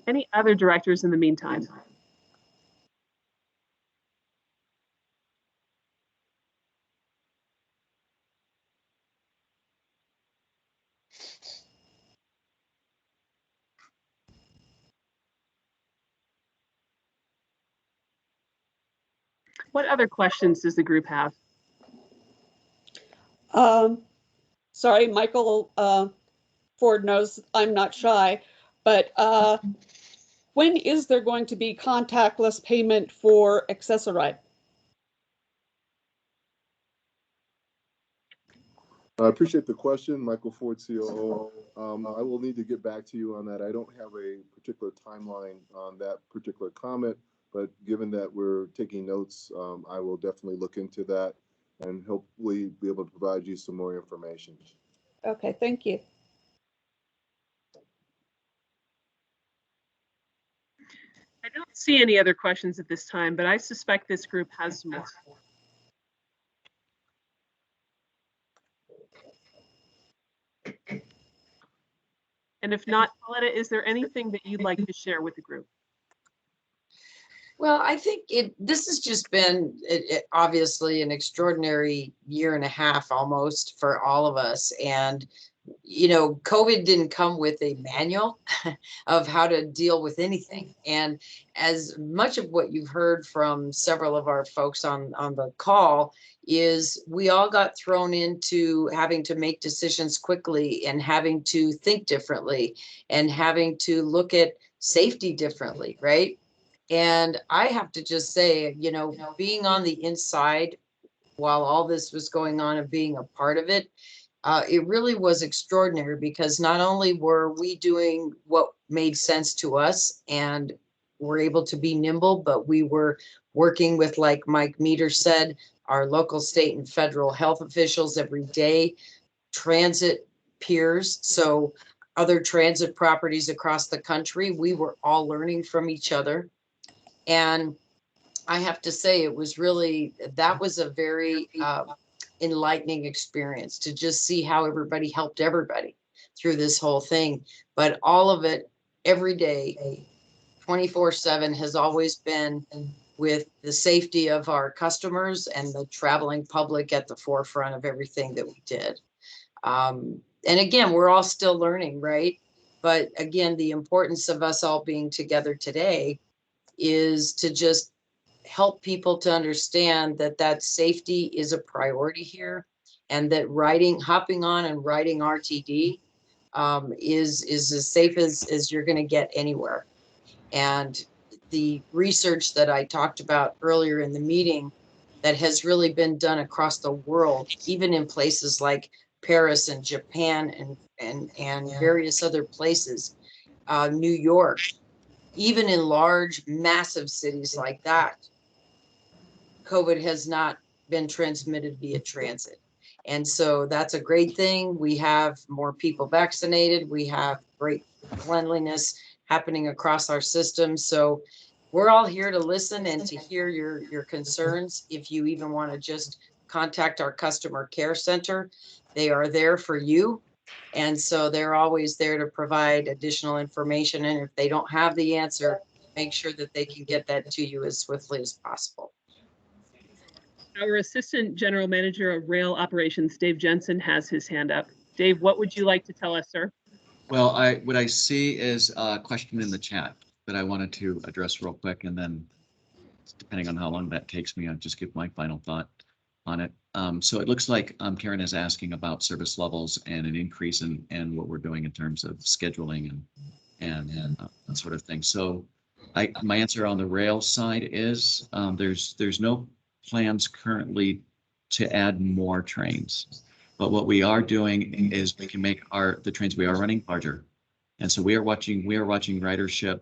Any other directors in the meantime? What other questions does the group have? Sorry, Michael Ford knows I'm not shy, but when is there going to be contactless payment for Accessoride? I appreciate the question, Michael Ford, COO. I will need to get back to you on that. I don't have a particular timeline on that particular comment, but given that we're taking notes, I will definitely look into that and hopefully be able to provide you some more information. Okay, thank you. I don't see any other questions at this time, but I suspect this group has some more. And if not, Pauletta, is there anything that you'd like to share with the group? Well, I think this has just been obviously an extraordinary year and a half almost for all of us. And, you know, COVID didn't come with a manual of how to deal with anything. And as much of what you've heard from several of our folks on the call is we all got thrown into having to make decisions quickly and having to think differently and having to look at safety differently, right? And I have to just say, you know, being on the inside while all this was going on and being a part of it, it really was extraordinary because not only were we doing what made sense to us and were able to be nimble, but we were working with, like Mike Meader said, our local, state, and federal health officials every day, transit peers. So other transit properties across the country, we were all learning from each other. And I have to say, it was really, that was a very enlightening experience to just see how everybody helped everybody through this whole thing. But all of it, every day, 24/7, has always been with the safety of our customers and the traveling public at the forefront of everything that we did. And again, we're all still learning, right? But again, the importance of us all being together today is to just help people to understand that that safety is a priority here, and that hopping on and riding RTD is as safe as you're going to get anywhere. And the research that I talked about earlier in the meeting that has really been done across the world, even in places like Paris and Japan and various other places, New York, even in large, massive cities like that, COVID has not been transmitted via transit. And so that's a great thing. We have more people vaccinated. We have great cleanliness happening across our system. So we're all here to listen and to hear your concerns. If you even want to just contact our customer care center, they are there for you. And so they're always there to provide additional information. And if they don't have the answer, make sure that they can get that to you as swiftly as possible. Our Assistant General Manager of Rail Operations, Dave Jensen, has his hand up. Dave, what would you like to tell us, sir? Well, what I see is a question in the chat that I wanted to address real quick, and then depending on how long that takes me, I'll just give my final thought on it. So it looks like Karen is asking about service levels and an increase in what we're doing in terms of scheduling and that sort of thing. So my answer on the rail side is there's no plans currently to add more trains. But what we are doing is we can make the trains we are running larger. And so we are watching ridership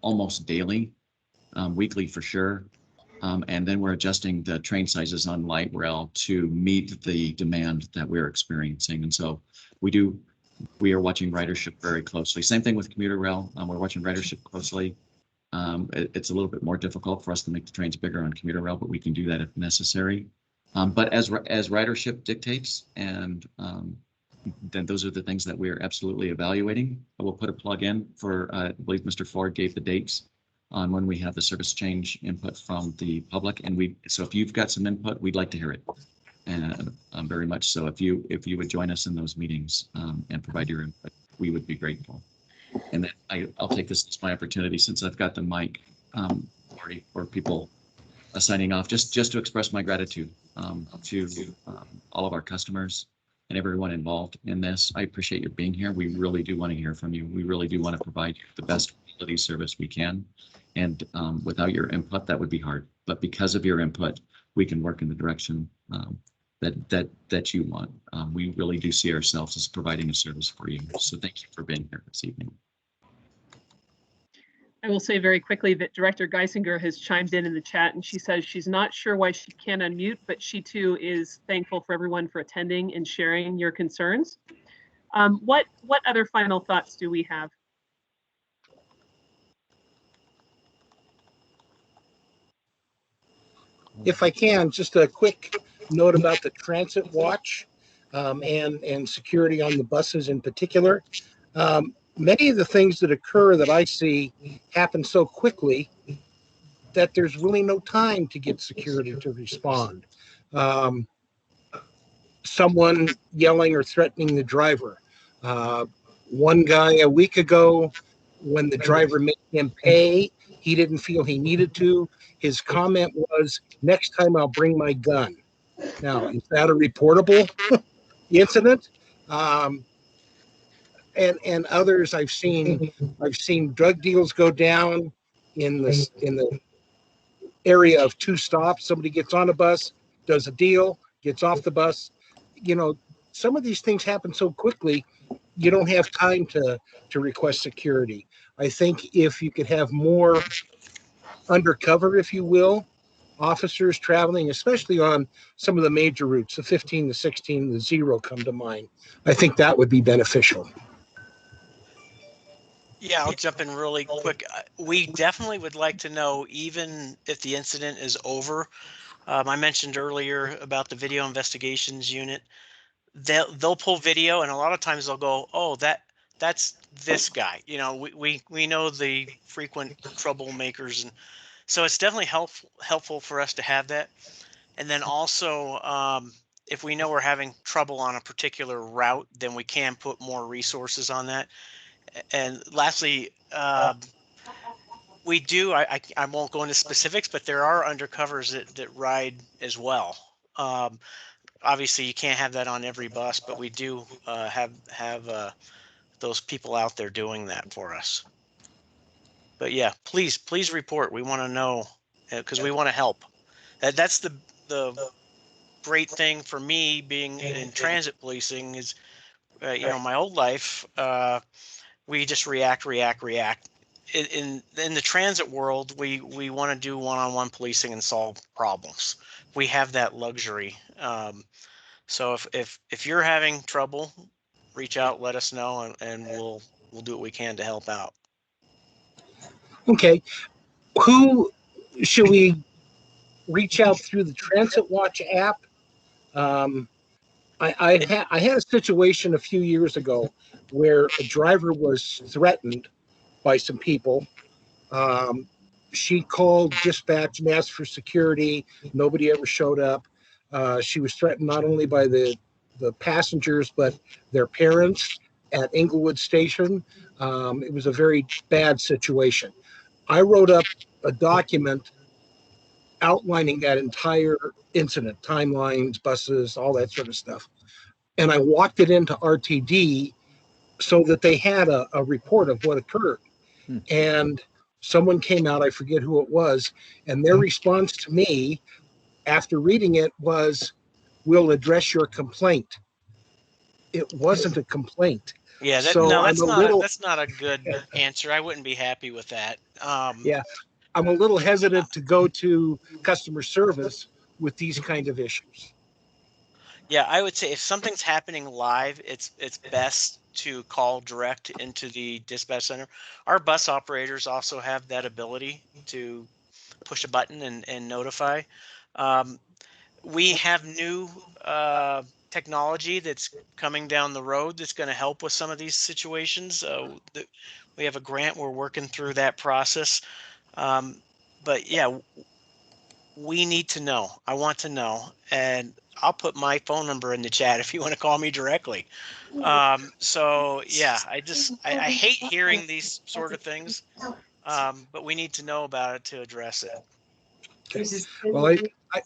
almost daily, weekly for sure. And then we're adjusting the train sizes on light rail to meet the demand that we're experiencing. And so we are watching ridership very closely. Same thing with commuter rail. We're watching ridership closely. It's a little bit more difficult for us to make the trains bigger on commuter rail, but we can do that if necessary. But as ridership dictates, and then those are the things that we are absolutely evaluating. I will put a plug in for, I believe Mr. Ford gave the dates on when we have the service change input from the public. And so if you've got some input, we'd like to hear it. And very much so. If you would join us in those meetings and provide your input, we would be grateful. And then I'll take this as my opportunity, since I've got the mic already for people signing off, just to express my gratitude to all of our customers and everyone involved in this. I appreciate your being here. We really do want to hear from you. We really do want to provide you the best quality service we can. And without your input, that would be hard. But because of your input, we can work in the direction that you want. We really do see ourselves as providing a service for you. So thank you for being here this evening. I will say very quickly that Director Geisinger has chimed in the chat, and she says she's not sure why she can't unmute, but she too is thankful for everyone for attending and sharing your concerns. What other final thoughts do we have? If I can, just a quick note about the transit watch and security on the buses in particular. Many of the things that occur that I see happen so quickly that there's really no time to get security to respond. Some someone yelling or threatening the driver. One guy a week ago, when the driver made him pay, he didn't feel he needed to. His comment was, "Next time I'll bring my gun." Now, is that a reportable incident? And others I've seen drug deals go down in the area of two stops. Somebody gets on a bus, does a deal, gets off the bus. You know, some of these things happen so quickly, you don't have time to request security. I think if you could have more undercover, if you will, officers traveling, especially on some of the major routes, the 15, the 16, the 0 come to mind. I think that would be beneficial. Yeah, I'll jump in really quick. We definitely would like to know, even if the incident is over. I mentioned earlier about the video investigations unit. They'll pull video, and a lot of times they'll go, "Oh, that's this guy." You know, we know the frequent troublemakers, and so it's definitely helpful for us to have that. And then also, if we know we're having trouble on a particular route, then we can put more resources on that. And lastly, we do. I won't go into specifics, but there are undercovers that ride as well. Obviously, you can't have that on every bus, but we do have those people out there doing that for us. But yeah, please report. We want to know because we want to help. That's the great thing for me being in transit policing is, you know, my old life. We just react. In the transit world, we want to do one-on-one policing and solve problems. We have that luxury. So if you're having trouble, reach out, let us know, and we'll do what we can to help out. Okay, who should we reach out through the Transit Watch app? I had a situation a few years ago where a driver was threatened by some people. She called dispatch and asked for security. Nobody ever showed up. She was threatened not only by the passengers, but their parents at Inglewood Station. It was a very bad situation. I wrote up a document outlining that entire incident, timelines, buses, all that sort of stuff. And I walked it into RTD so that they had a report of what occurred. And someone came out, I forget who it was, and their response to me after reading it was, "We'll address your complaint." It wasn't a complaint. Yeah, So that's not a good answer. I wouldn't be happy with that. Yeah, I'm a little hesitant to go to customer service with these kind of issues. Yeah, I would say if something's happening live, it's best to call direct into the dispatch center. Our bus operators also have that ability to push a button and notify. We have new technology that's coming down the road that's going to help with some of these situations. We have a grant. We're working through that process. But yeah, we need to know. I want to know. And I'll put my phone number in the chat if you want to call me directly. So yeah, I hate hearing these sort of things, but we need to know about it to address it. Okay. Well,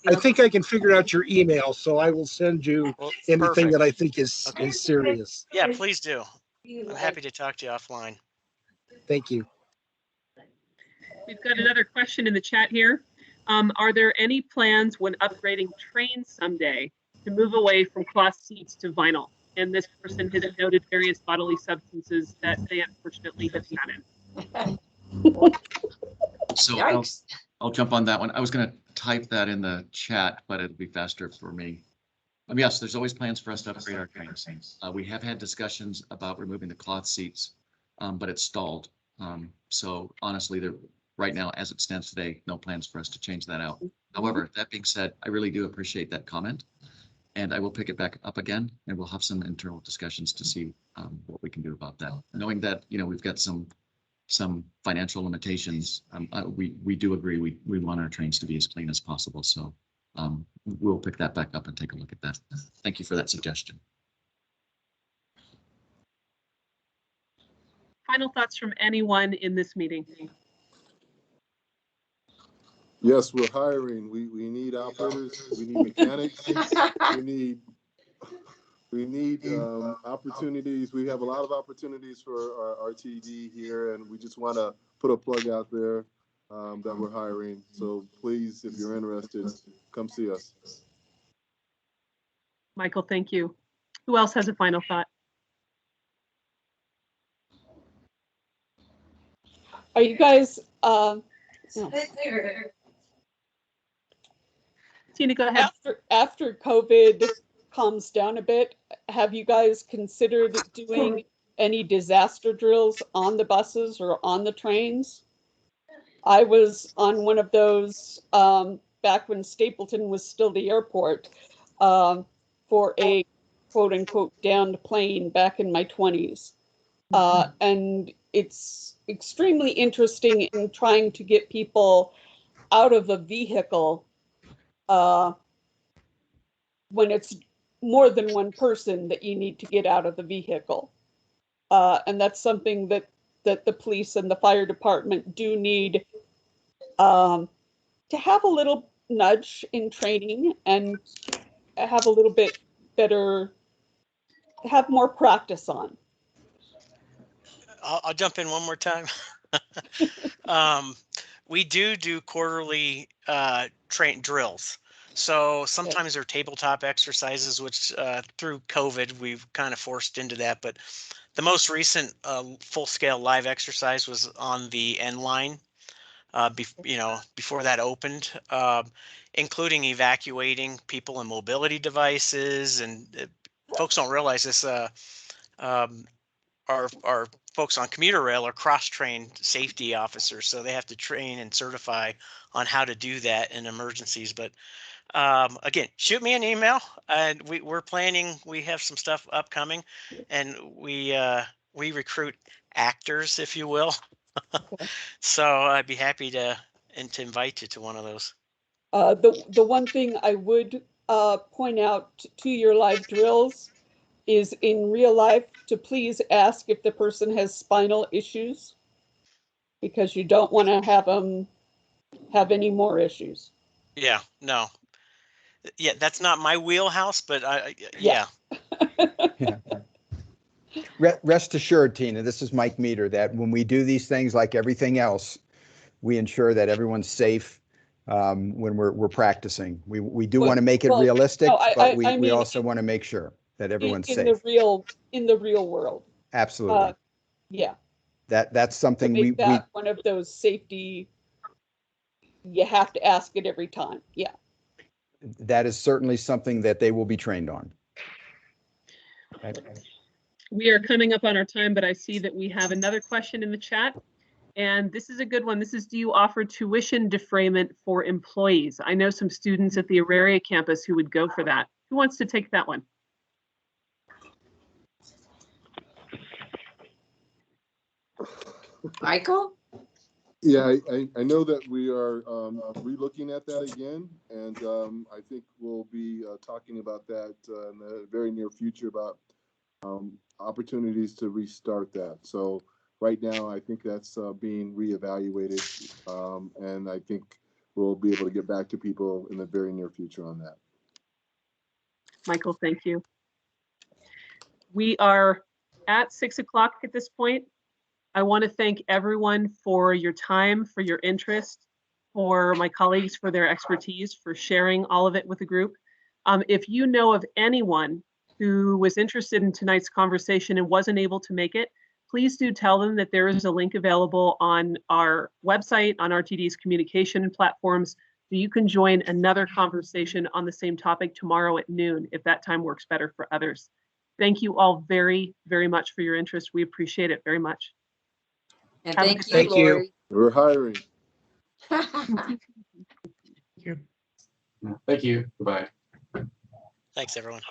I think I can figure out your email, so I will send you anything that I think is serious. Yeah, please do. I'm happy to talk to you offline. Thank you. We've got another question in the chat here. Are there any plans when upgrading trains someday to move away from cloth seats to vinyl? And this person has noted various bodily substances that they unfortunately have sat in. So I'll jump on that one. I was going to type that in the chat, but it'll be faster for me. Yes, there's always plans for us to upgrade our trains. We have had discussions about removing the cloth seats, but it's stalled. So honestly, right now, as it stands today, no plans for us to change that out. However, that being said, I really do appreciate that comment, and I will pick it back up again, and we'll have some internal discussions to see what we can do about that. Knowing that, you know, we've got some financial limitations, we do agree we want our trains to be as clean as possible. So we'll pick that back up and take a look at that. Thank you for that suggestion. Final thoughts from anyone in this meeting? Yes, we're hiring. We need operators. We need mechanics. we need opportunities. We have a lot of opportunities for our RTD here, and we just want to put a plug out there that we're hiring. So please, if you're interested, come see us. Michael, thank you. Who else has a final thought? Are you guys, no. Tina, go ahead. After COVID calms down a bit, have you guys considered doing any disaster drills on the buses or on the trains? I was on one of those back when Stapleton was still the airport for a quote unquote downed plane back in my 20s. And it's extremely interesting in trying to get people out of a vehicle when it's more than one person that you need to get out of the vehicle. And that's something that the police and the fire department do need to have a little nudge in training and have a little bit better, have more practice on. I'll jump in one more time. We do quarterly train drills. So sometimes they're tabletop exercises, which through COVID, we've kind of forced into that. But the most recent full-scale live exercise was on the end line, before that opened, including evacuating people in mobility devices. And folks don't realize this. Our folks on commuter rail are cross-trained safety officers, so they have to train and certify on how to do that in emergencies. But again, shoot me an email, and we're planning. We have some stuff upcoming, and we recruit actors, if you will. So I'd be happy to invite you to one of those. The one thing I would point out to your live drills is in real life to please ask if the person has spinal issues, because you don't want to have them have any more issues. Yeah, no. Yeah, that's not my wheelhouse, but Yeah. Yeah. Rest assured, Tina, this is Mike Meader, that when we do these things, like everything else, we ensure that everyone's safe when we're practicing. We do want to make it realistic, but we mean, also want to make sure that everyone's safe. In the real world. Absolutely. Yeah. That's something we one of those safety, you have to ask it every time. Yeah. That is certainly something that they will be trained on. Okay. We are coming up on our time, but I see that we have another question in the chat. And this is a good one. This is, do you offer tuition defrayment for employees? I know some students at the Auraria campus who would go for that. Who wants to take that one? Michael? Yeah, I know that we are re-looking at that again, and I think we'll be talking about that in the very near future about opportunities to restart that. So right now, I think that's being reevaluated, and I think we'll be able to get back to people in the very near future on that. Michael, thank you. We are at 6 o'clock at this point. I want to thank everyone for your time, for your interest, for my colleagues for their expertise, for sharing all of it with the group. If you know of anyone who was interested in tonight's conversation and wasn't able to make it, please do tell them that there is a link available on our website, on RTD's communication platforms, so you can join another conversation on the same topic tomorrow at noon, if that time works better for others. Thank you all very, very much for your interest. We appreciate it very much. And thank you, Lori. We're hiring. Thank you. Thank you. Goodbye. Thanks, everyone.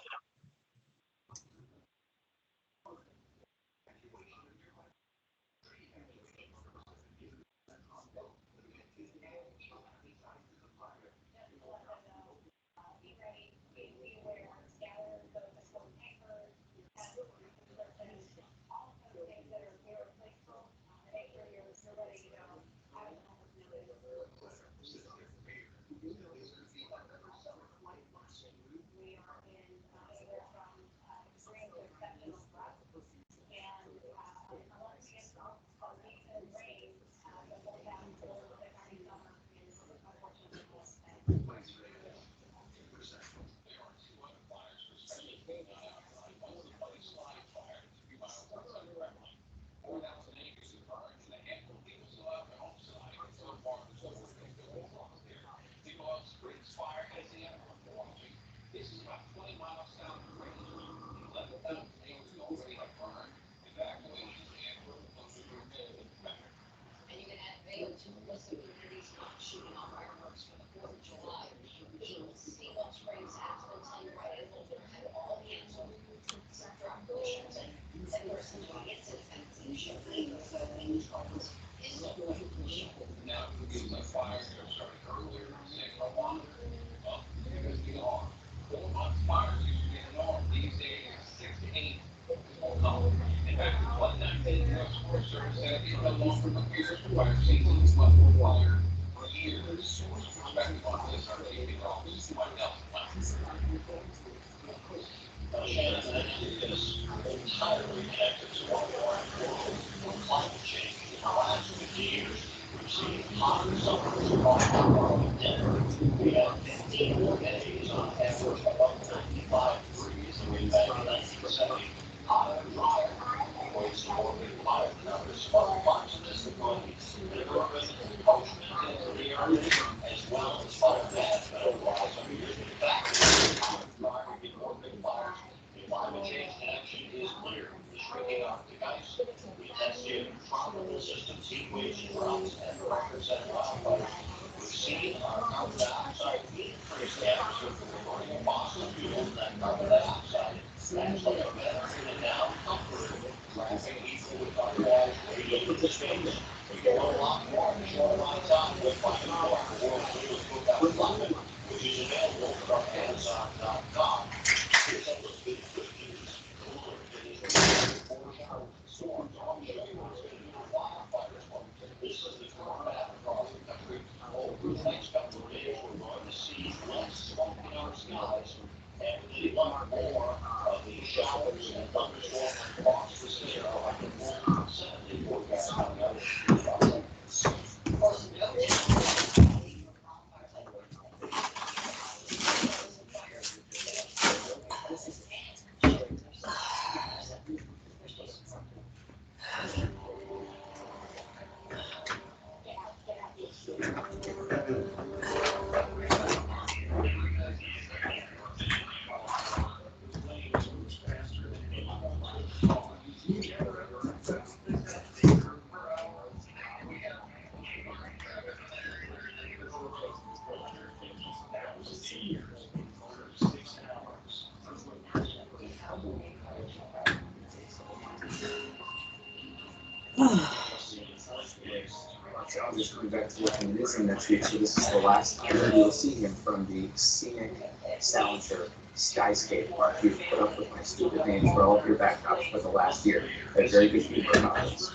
Just going back to working in Israel next week, so this is the last time you'll see him from the scenic Salinger skyscape. We've put up with my stupid names for all of your backups for the last year. They're very good humor about this.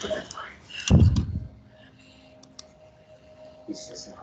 He's just not.